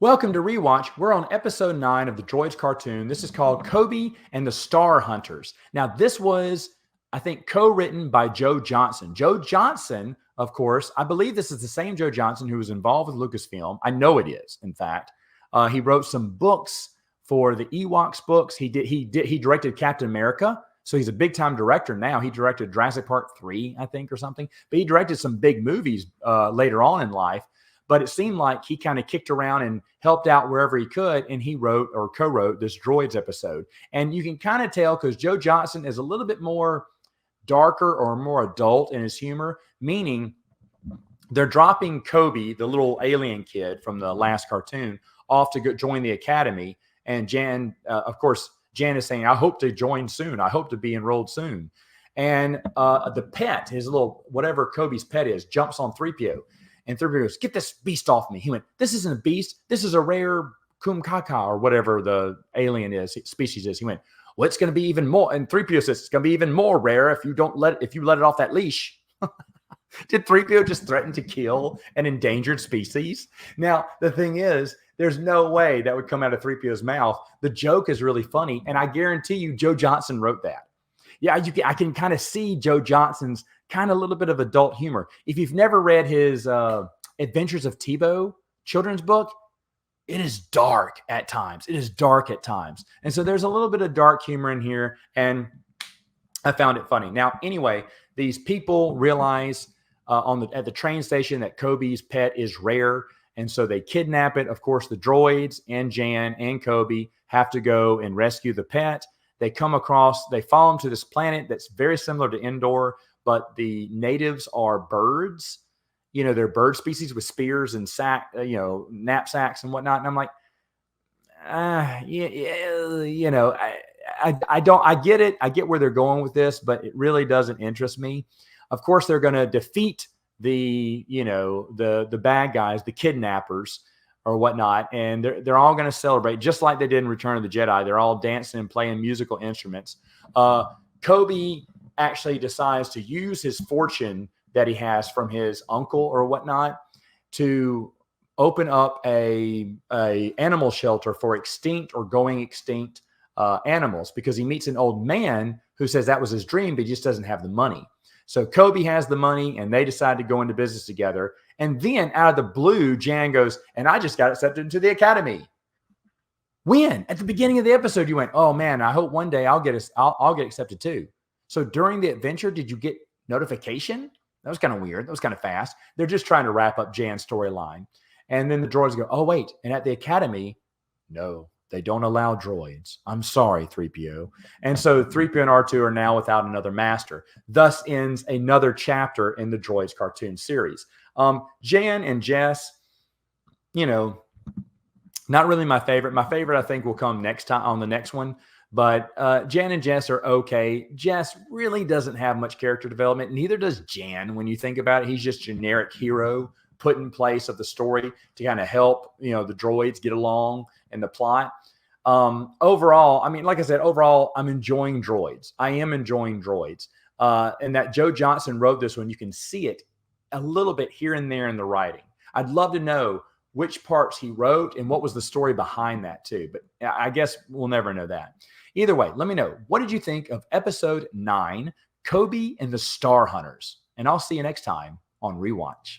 Welcome to Rewatch. We're on episode 9 of the Droids cartoon. This is called Coby and the Starhunters. Now, this was, I think, co-written by Joe Johnston. Joe Johnston, of course, I believe this is the same Joe Johnston who was involved with Lucasfilm. I know it is, in fact. He wrote some books for the Ewoks books. He directed Captain America. So he's a big-time director now. He directed Jurassic Park 3, I think, or something. But he directed some big movies later on in life. But it seemed like he kind of kicked around and helped out wherever he could. And he wrote or co-wrote this Droids episode. And you can kind of tell because Joe Johnston is a little bit more darker or more adult in his humor, meaning they're dropping Coby, the little alien kid from the last cartoon, off to go join the academy. And Jan, of course, Jan is saying, I hope to join soon. I hope to be enrolled soon. And the pet, his little, whatever Coby's pet is, jumps on 3PO. And 3PO goes, get this beast off me. He went, this isn't a beast. This is a rare kumkaka or whatever the alien is, species is. He went, well, it's going to be even more. And 3PO says, it's going to be even more rare if you let it off that leash. Did 3PO just threaten to kill an endangered species? Now, the thing is, there's no way that would come out of 3PO's mouth. The joke is really funny. And I guarantee you, Joe Johnston wrote that. Yeah, I can kind of see Joe Johnston's kind of a little bit of adult humor. If you've never read his Adventures of Tebow children's book, it is dark at times. And so there's a little bit of dark humor in here, and I found it funny. Now, anyway, these people realize at the train station that Coby's pet is rare, and so they kidnap it. Of course, the droids and Jan and Coby have to go and rescue the pet. They follow them to this planet that's very similar to Endor, but the natives are birds. You know, they're bird species with spears and knapsacks and whatnot. And I'm like, I get it. I get where they're going with this, but it really doesn't interest me. Of course, they're going to defeat the bad guys, the kidnappers or whatnot. And they're all going to celebrate just like they did in Return of the Jedi. They're all dancing and playing musical instruments. Coby actually decides to use his fortune that he has from his uncle or whatnot to open up a animal shelter for extinct or going extinct animals, because he meets an old man who says that was his dream, but he just doesn't have the money. So Coby has the money and they decide to go into business together. And then out of the blue, Jan goes, and I just got accepted into the academy. When? At the beginning of the episode, you went, oh man, I hope one day I'll get accepted too. So during the adventure, did you get notification? That was kind of weird. That was kind of fast. They're just trying to wrap up Jan's storyline. And then the droids go, oh wait, and at the academy, no, they don't allow droids. I'm sorry, 3PO. And so 3PO and R2 are now without another master. Thus ends another chapter in the Droids cartoon series. Jan and Jess, not really my favorite. My favorite, I think, will come next time on the next one. But Jan and Jess are okay. Jess really doesn't have much character development. Neither does Jan. When you think about it, he's just generic hero put in place of the story to kind of help, the droids get along in the plot. Overall, I mean, like I said, I'm enjoying Droids. I am enjoying Droids. And that Joe Johnston wrote this one. You can see it a little bit here and there in the writing. I'd love to know which parts he wrote and what was the story behind that too. But I guess we'll never know that. Either way, let me know. What did you think of episode 9, Coby and the Starhunters? And I'll see you next time on Rewatch.